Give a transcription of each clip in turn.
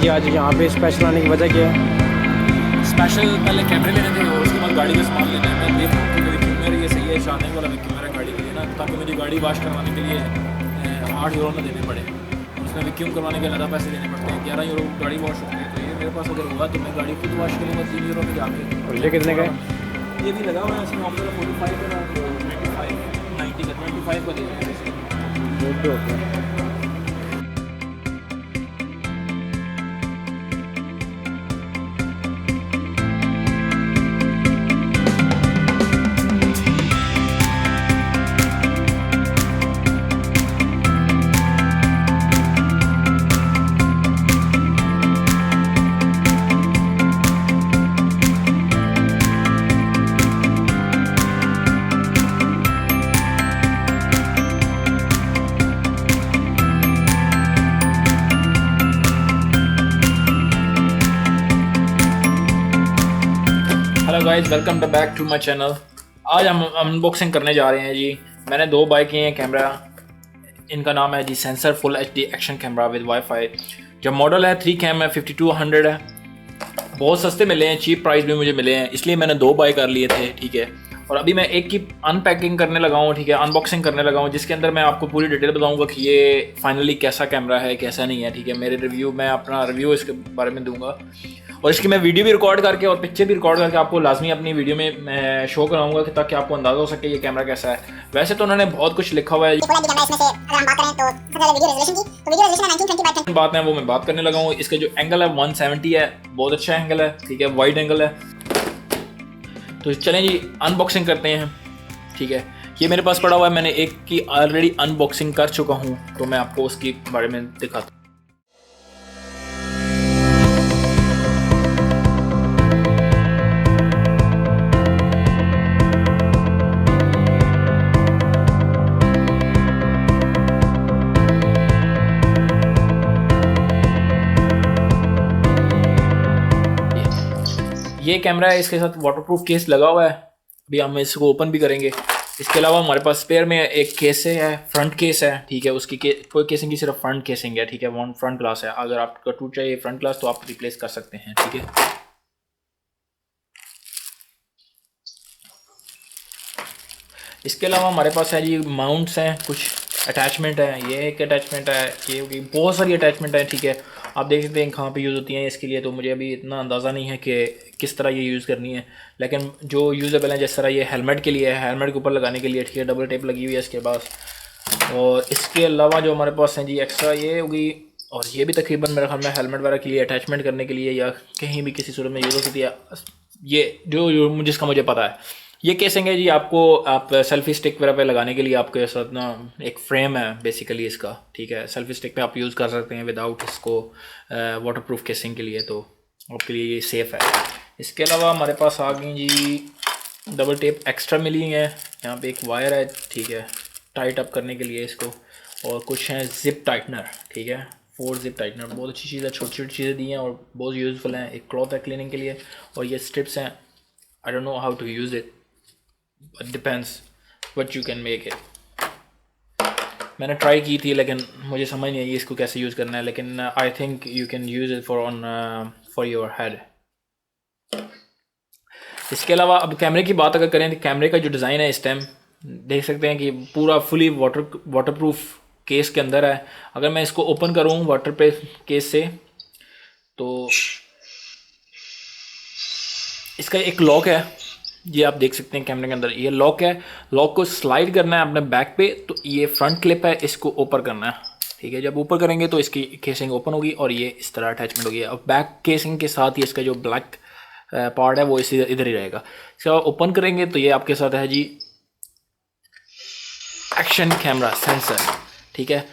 जी आज यहाँ पे स्पेशल आने की वजह क्या है? स्पेशल पहले कैमरे लेने थे और उसके बाद गाड़ी का सामान लेना है। मैं देख रहा हूँ कि मेरी क्यूमर ये सही है, शानदार वाला वैक्यूमर है गाड़ी के लिए ना, ताकि मुझे गाड़ी वॉश करवाने के लिए 8 यूरो ना देने पड़े। उसमें वैक्यूम करवाने के ज़्यादा पैसे देने पड़ते हैं, 11 यूरो गाड़ी वॉश होती है। तो ये मेरे पास अगर हुआ तो मैं गाड़ी खुद वॉश करूँगा 3 यूरो में जाके। और ये कितने का है? ये भी लगा हुआ है इसमें ऑफर 45 का 95 90 का 25 का दे रहे हैं। दूध भी होता है। Hello guys, welcome back to my channel. आज हम अनबॉक्सिंग करने जा रहे हैं जी। मैंने 2 बाय किए हैं कैमरा। इनका नाम है जी sensor full HD action camera with wifi. जो मॉडल है 3 कैम है, 5200 है। बहुत सस्ते मिले हैं, चीप प्राइस भी मुझे मिले हैं, इसलिए मैंने 2 बाय कर लिए थे। ठीक है, और अभी मैं एक की अनपैकिंग करने लगा हूँ। ठीक है, अनबॉक्सिंग करने लगा हूँ, जिसके अंदर मैं आपको पूरी डिटेल बताऊँगा कि ये फाइनली कैसा कैमरा है, कैसा नहीं है। ठीक है, मेरे रिव्यू, मैं अपना रिव्यू इसके बारे में दूंगा और इसकी मैं वीडियो भी रिकॉर्ड करके और पिक्चर भी रिकॉर्ड करके आपको लाजमी अपनी वीडियो में मैं शो कराऊंगा कि ताकि आपको अंदाज़ा हो सके ये कैमरा कैसा है। वैसे तो उन्होंने बहुत कुछ लिखा हुआ है। बात है वो मैं बात करने लगा हूँ। इसका जो एंगल है 170 है, बहुत अच्छा एंगल है। ठीक है, वाइड एंगल है। तो चलें जी अनबॉक्सिंग करते हैं। ठीक है, ये मेरे पास पड़ा हुआ है, मैंने एक की ऑलरेडी अनबॉक्सिंग कर चुका हूँ, तो मैं आपको उसके बारे में दिखाता हूँ। ये कैमरा है, इसके साथ वाटरप्रूफ केस लगा हुआ है। अभी हम इसको ओपन भी करेंगे। इसके अलावा हमारे पास स्पेयर में एक केस है, फ्रंट केस है। ठीक है, उसकी कोई केसिंग की सिर्फ फ्रंट केसिंग है। ठीक है, वन फ्रंट ग्लास है। अगर आपका टूट चाहिए फ्रंट ग्लास तो आप रिप्लेस कर सकते हैं। ठीक है, इसके अलावा हमारे पास है जी माउंट्स हैं, कुछ अटैचमेंट है। ये एक अटैचमेंट है, ये होगी, बहुत सारी अटैचमेंट है। ठीक है, आप देख सकते हैं कहाँ पे यूज़ होती हैं इसके लिए। तो मुझे अभी इतना अंदाज़ा नहीं है कि किस तरह ये यूज़ करनी है, लेकिन जो यूज़ेबल है, जिस तरह ये हेलमेट के लिए है, हेलमेट के ऊपर लगाने के लिए। ठीक है, डबल टेप लगी हुई है इसके पास। और इसके अलावा जो हमारे पास हैं जी एक्स्ट्रा ये होगी, और ये भी तकरीबन मेरे ख्याल में हेलमेट वगैरह के लिए अटैचमेंट करने के लिए या कहीं भी किसी सूरत में यूज़ होती है। ये जो जिसका मुझे पता है, ये केसिंग है जी। आपको आप सेल्फी स्टिक वगैरह पे लगाने के लिए आपके साथ ना एक फ्रेम है बेसिकली इसका। ठीक है, सेल्फी स्टिक पे आप यूज़ कर सकते हैं विदाउट इसको वाटरप्रूफ केसिंग के लिए, तो आपके लिए ये सेफ़ है। इसके अलावा हमारे पास आ गई जी डबल टेप एक्स्ट्रा मिली है। यहाँ पे एक वायर है। ठीक है, टाइट अप करने के लिए इसको। और कुछ हैं जिप टाइटनर। ठीक है, 4 जिप टाइटनर, बहुत अच्छी चीज़ है। छोटी छोटी चीज़ें दी हैं और बहुत यूज़फुल हैं। एक क्लॉथ है क्लीनिंग के लिए, और ये स्ट्रिप्स हैं। I don't know how to use it, but depends what you can make it. मैंने ट्राई की थी लेकिन मुझे समझ नहीं आई इसको कैसे यूज़ करना है, लेकिन I think you can use it for your head. इसके अलावा अब कैमरे की बात अगर करें तो कैमरे का जो डिज़ाइन है इस टाइम देख सकते हैं कि पूरा फुली वाटरप्रूफ केस के अंदर है। अगर मैं इसको ओपन करूँ वाटरप्रूफ केस से, तो इसका एक लॉक है, ये आप देख सकते हैं कैमरे के अंदर ये लॉक है। लॉक को स्लाइड करना है अपने बैक पे, तो ये फ्रंट क्लिप है, इसको ऊपर करना है। ठीक है, जब ऊपर करेंगे तो इसकी केसिंग ओपन होगी और ये इस तरह अटैचमेंट होगी। अब बैक केसिंग के साथ ही इसका जो ब्लैक पार्ट है वो इसी इधर ही रहेगा। इसके बाद ओपन करेंगे तो ये आपके साथ है जी एक्शन कैमरा सेंसर। ठीक है,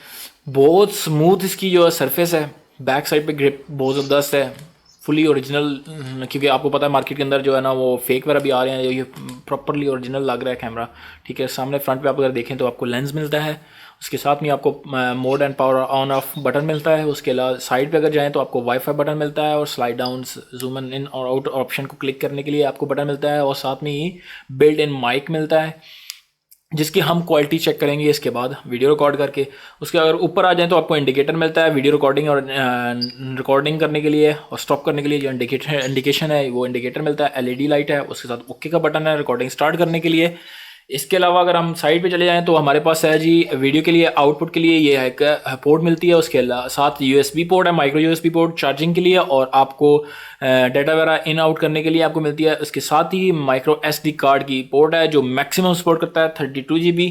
बहुत स्मूथ इसकी जो सरफेस है, बैक साइड पे ग्रिप बहुत ज़बरदस्त है, फुली ओरिजिनल। क्योंकि आपको पता है मार्केट के अंदर जो है ना वो फेक वगैरह भी आ रहे हैं, ये प्रॉपरली ओरिजिनल लग रहा है कैमरा। ठीक है, सामने फ्रंट पे आप अगर देखें तो आपको लेंस मिलता है, उसके साथ में आपको mode and power on off button मिलता है। उसके अलावा साइड पे अगर जाएं तो आपको वाईफाई बटन मिलता है, और स्लाइड डाउन, जूम इन और आउट ऑप्शन को क्लिक करने के लिए आपको बटन मिलता है, और साथ में ही बिल्ट इन माइक मिलता है। जिसकी हम क्वालिटी चेक करेंगे इसके बाद वीडियो रिकॉर्ड करके। उसके अगर ऊपर आ जाए तो आपको इंडिकेटर मिलता है वीडियो रिकॉर्डिंग और रिकॉर्डिंग करने के लिए और स्टॉप करने के लिए। जो इंडिकेशन है वो इंडिकेटर मिलता है, एलईडी लाइट है, उसके साथ ओके का बटन है रिकॉर्डिंग स्टार्ट करने के लिए। इसके अलावा अगर हम साइड पे चले जाएं तो हमारे पास है जी वीडियो के लिए आउटपुट के लिए ये है कि पोर्ट मिलती है, उसके साथ यूएसबी पोर्ट है, माइक्रो यूएसबी पोर्ट चार्जिंग के लिए, और आपको डाटा वगैरह इन आउट करने के लिए आपको मिलती है। उसके साथ ही माइक्रो एसडी कार्ड की पोर्ट है जो मैक्सिमम सपोर्ट करता है 32 GB।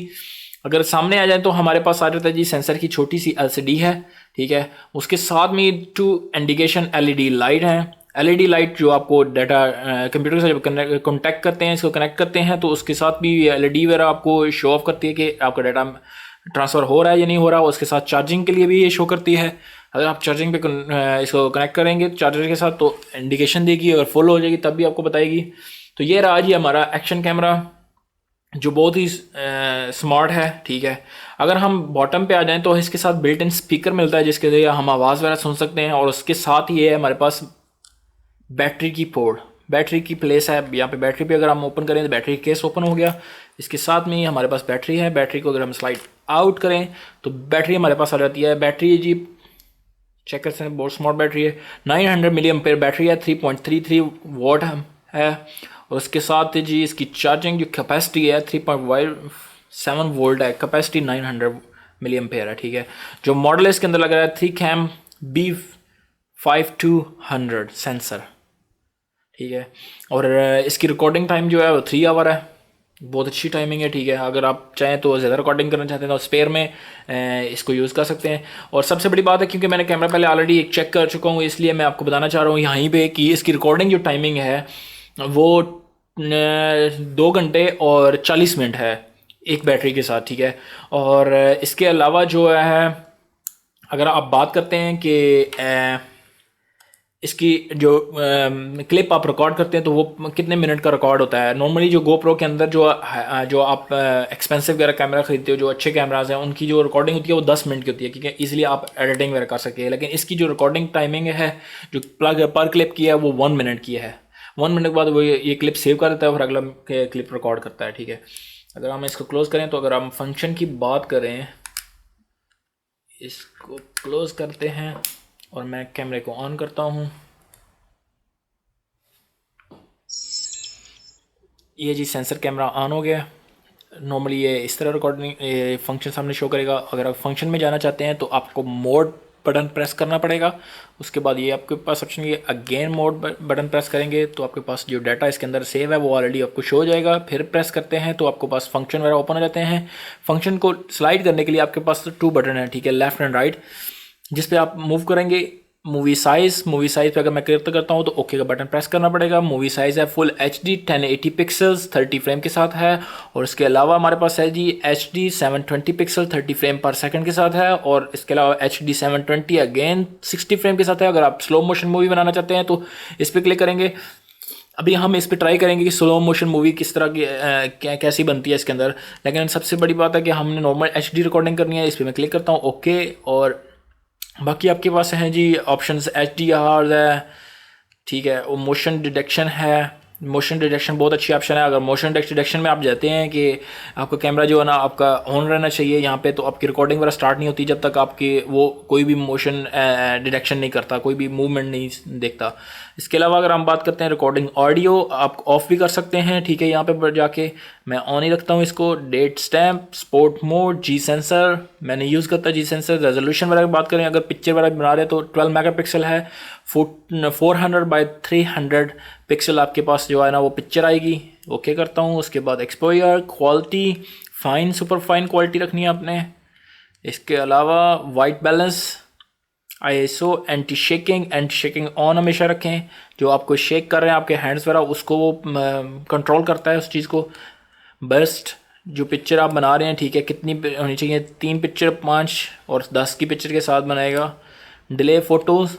अगर सामने आ जाए तो हमारे पास आ जाता है जी सेंसर की छोटी सी एलसीडी है, ठीक है। उसके साथ में 2 इंडिकेशन एलईडी लाइट है। एलईडी लाइट जो आपको डाटा कंप्यूटर से जब कॉन्टैक्ट करते हैं, इसको कनेक्ट करते हैं तो उसके साथ भी एलईडी वगैरह आपको शो ऑफ करती है कि आपका डाटा ट्रांसफ़र हो रहा है या नहीं हो रहा। उसके साथ चार्जिंग के लिए भी ये शो करती है। अगर आप चार्जिंग पे इसको कनेक्ट करेंगे चार्जर के साथ तो इंडिकेशन देगी, अगर फुल हो जाएगी तब भी आपको बताएगी। तो ये रहा जी हमारा एक्शन कैमरा जो बहुत ही स्मार्ट है, ठीक है। अगर हम बॉटम पे आ जाएं तो इसके साथ बिल्ट इन स्पीकर मिलता है जिसके जरिए हम आवाज़ वगैरह सुन सकते हैं। और उसके साथ ही है हमारे पास बैटरी की पोर्ट, बैटरी की प्लेस है यहाँ पे। बैटरी पे अगर हम ओपन करें तो बैटरी केस ओपन हो गया। इसके साथ में ही हमारे पास बैटरी है। बैटरी को अगर हम स्लाइड आउट करें तो बैटरी हमारे पास आ जाती है। बैटरी जी चेक कर सकते हैं, बहुत स्मार्ट बैटरी है। 900 मिली एम्पेयर बैटरी है, 3.33 वॉट है। और उसके साथ जी इसकी चार्जिंग जो कैपेसिटी है 3.7 वोल्ट है, कैपेसिटी 900 मिली एम्पेयर है, ठीक है। जो मॉडल है इसके अंदर लग रहा है 3cam B5200 सेंसर, ठीक है। और इसकी रिकॉर्डिंग टाइम जो है वो 3 आवर है, बहुत अच्छी टाइमिंग है, ठीक है। अगर आप चाहें तो ज़्यादा रिकॉर्डिंग करना चाहते हैं तो स्पेयर में इसको यूज़ कर सकते हैं। और सबसे बड़ी बात है क्योंकि मैंने कैमरा पहले ऑलरेडी एक चेक कर चुका हूँ, इसलिए मैं आपको बताना चाह रहा हूँ यहीं पे कि इसकी रिकॉर्डिंग जो टाइमिंग है वो 2 घंटे और 40 मिनट है एक बैटरी के साथ, ठीक है। और इसके अलावा जो है अगर आप बात करते हैं कि इसकी जो क्लिप आप रिकॉर्ड करते हैं तो वो कितने मिनट का रिकॉर्ड होता है। नॉर्मली जो गोप्रो के अंदर जो आप एक्सपेंसिव वगैरह कैमरा खरीदते हो, जो अच्छे कैमराज हैं, उनकी जो रिकॉर्डिंग होती है वो 10 मिनट की होती है क्योंकि ईजिली आप एडिटिंग वगैरह कर सकते हैं। लेकिन इसकी जो रिकॉर्डिंग टाइमिंग है जो पर क्लिप की है वो 1 मिनट की है। 1 मिनट के बाद वो ये क्लिप सेव कर देता है और अगला क्लिप रिकॉर्ड करता है, ठीक है। अगर हम इसको क्लोज़ करें तो अगर हम फंक्शन की बात करें, इसको क्लोज़ करते हैं और मैं कैमरे को ऑन करता हूँ। ये जी सेंसर कैमरा ऑन हो गया। नॉर्मली ये इस तरह रिकॉर्डिंग फंक्शन सामने शो करेगा। अगर आप फंक्शन में जाना चाहते हैं तो आपको मोड बटन प्रेस करना पड़ेगा। उसके बाद ये आपके पास ऑप्शन ये अगेन मोड बटन प्रेस करेंगे तो आपके पास जो डाटा इसके अंदर सेव है वो ऑलरेडी आपको शो हो जाएगा। फिर प्रेस करते हैं तो आपको पास फंक्शन वगैरह ओपन हो जाते हैं। फंक्शन को स्लाइड करने के लिए आपके पास 2 बटन है, ठीक है, लेफ्ट एंड राइट, जिस पे आप मूव करेंगे। मूवी साइज़ पे अगर मैं क्लिक करता हूँ तो ओके का बटन प्रेस करना पड़ेगा। मूवी साइज़ है फुल HD 1080 पिक्सल्स 30 फ्रेम के साथ है। और इसके अलावा हमारे पास है जी HD 720 पिक्सल 30 फ्रेम पर सेकंड के साथ है। और इसके अलावा HD 720 अगेन 60 फ्रेम के साथ है। अगर आप स्लो मोशन मूवी बनाना चाहते हैं तो इस पर क्लिक करेंगे। अभी हम इस पर ट्राई करेंगे कि स्लो मोशन मूवी किस तरह की कैसी बनती है इसके अंदर। लेकिन सबसे बड़ी बात है कि हमने नॉर्मल HD रिकॉर्डिंग करनी है। इस पर मैं क्लिक करता हूँ ओके। और बाकी आपके पास हैं जी ऑप्शंस HDR है, ठीक है, और मोशन डिटेक्शन है। मोशन डिटेक्शन बहुत अच्छी ऑप्शन है। अगर मोशन डिटेक्शन में आप जाते हैं कि आपका कैमरा जो है ना आपका ऑन रहना चाहिए यहाँ पे, तो आपकी रिकॉर्डिंग वगैरह स्टार्ट नहीं होती जब तक आपके वो कोई भी मोशन डिटेक्शन नहीं करता, कोई भी मूवमेंट नहीं देखता। इसके अलावा अगर हम बात करते हैं रिकॉर्डिंग ऑडियो, आप ऑफ भी कर सकते हैं, ठीक है। यहाँ पे जाके मैं ऑन ही रखता हूँ इसको। Date stamp, sport mode, G sensor मैंने यूज़ करता है। जी सेंसर रेजोल्यूशन वगैरह की बात करें, अगर पिक्चर वगैरह बना रहे तो 12 मेगापिक्सल है। 400 बाई 300 पिक्सल आपके पास जो है ना वो पिक्चर आएगी। ओके करता हूँ। उसके बाद exposure, quality, fine, super fine quality रखनी है आपने। इसके अलावा white balance, ISO, anti shaking on हमेशा रखें। जो आपको शेक कर रहे हैं आपके हैंड्स वगैरह उसको वो कंट्रोल करता है उस चीज़ को। बर्स्ट, जो पिक्चर आप बना रहे हैं, ठीक है, कितनी होनी चाहिए, 3 पिक्चर, 5 और 10 की पिक्चर के साथ बनाएगा। डिले फोटोज़,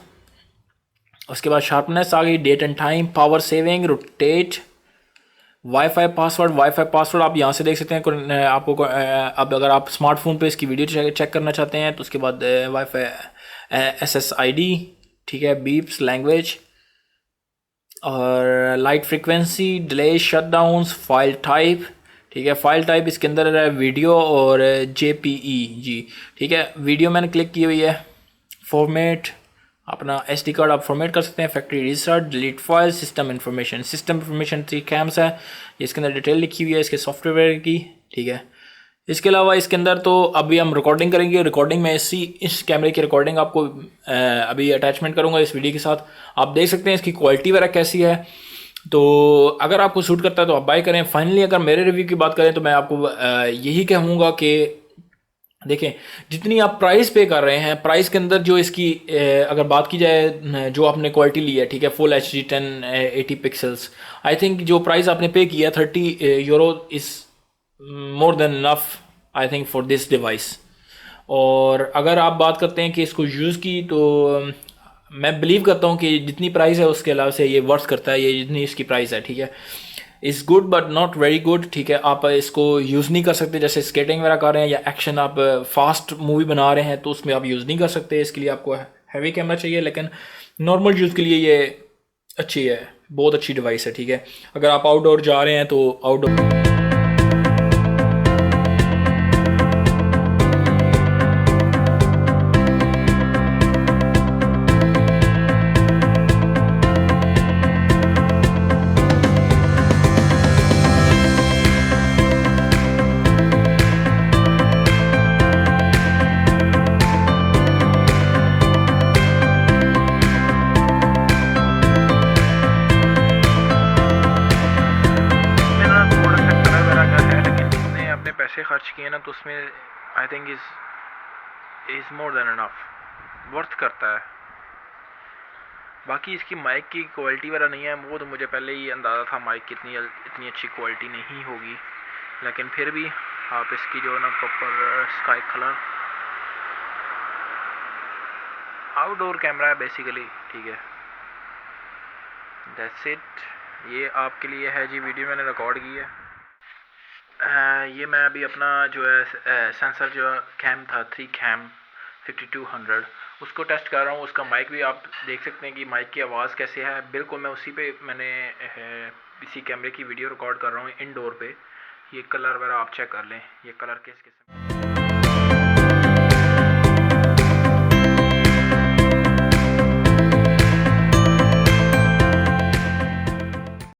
उसके बाद शार्पनेस आ गई, date and time, power saving, rotate, WiFi password आप यहाँ से देख सकते हैं। आपको अब अगर आप स्मार्टफोन पे इसकी वीडियो चेक करना चाहते हैं तो उसके बाद वाईफाई SSID, ठीक है, बीप्स, लैंग्वेज और light frequency, delay, shutdowns, file type, ठीक है। फाइल टाइप इसके अंदर है वीडियो और JPEG, ठीक है। वीडियो मैंने क्लिक की हुई है। फॉर्मेट अपना SD कार्ड आप फॉर्मेट कर सकते हैं। Factory restart, delete file, system information 3 camps है, इसके अंदर डिटेल लिखी हुई है इसके सॉफ्टवेयर की, ठीक है। इसके अलावा इसके अंदर तो अभी हम रिकॉर्डिंग करेंगे। रिकॉर्डिंग में इस कैमरे की रिकॉर्डिंग आपको अभी अटैचमेंट करूँगा इस वीडियो के साथ। आप देख सकते हैं इसकी क्वालिटी वगैरह कैसी है। तो अगर आपको सूट करता है तो आप बाय करें। फाइनली अगर मेरे रिव्यू की बात करें तो मैं आपको यही कहूँगा कि देखें, जितनी आप प्राइस पे कर रहे हैं, प्राइस के अंदर जो इसकी अगर बात की जाए जो आपने क्वालिटी ली है, ठीक है, full HD 1080 pixels, I think जो प्राइस आपने पे किया 30 euro is more than enough I think for this device. और अगर आप बात करते हैं कि इसको यूज़ की, तो मैं बिलीव करता हूँ कि जितनी प्राइस है उसके अलावा से ये वर्थ करता है, ये जितनी इसकी प्राइस है, ठीक है। Is good but not very good, ठीक है। आप इसको यूज़ नहीं कर सकते, जैसे स्केटिंग वगैरह कर रहे हैं या एक्शन आप फास्ट मूवी बना रहे हैं तो उसमें आप यूज़ नहीं कर सकते। इसके लिए आपको हैवी कैमरा चाहिए, लेकिन नॉर्मल यूज़ के लिए ये अच्छी है, बहुत अच्छी डिवाइस है, ठीक है। अगर आप आउटडोर जा रहे हैं तो आउटडोर पैसे खर्च किए ना, तो उसमें I think is more than enough, worth करता है। बाकी इसकी माइक की क्वालिटी वगैरह नहीं है, वो तो मुझे पहले ही अंदाज़ा था माइक की इतनी अच्छी क्वालिटी नहीं होगी, लेकिन फिर भी आप इसकी जो है ना proper sky colour outdoor camera है बेसिकली, ठीक है। दैट्स इट, ये आपके लिए है जी वीडियो मैंने रिकॉर्ड की है। ये मैं अभी अपना जो है सेंसर जो कैम था 3 कैम 5200 उसको टेस्ट कर रहा हूँ। उसका माइक भी आप देख सकते हैं कि माइक की आवाज़ कैसे है, बिल्कुल मैं उसी पे मैंने इसी कैमरे की वीडियो रिकॉर्ड कर रहा हूँ इनडोर पे। ये कलर वगैरह आप चेक कर लें, ये कलर किस किस्म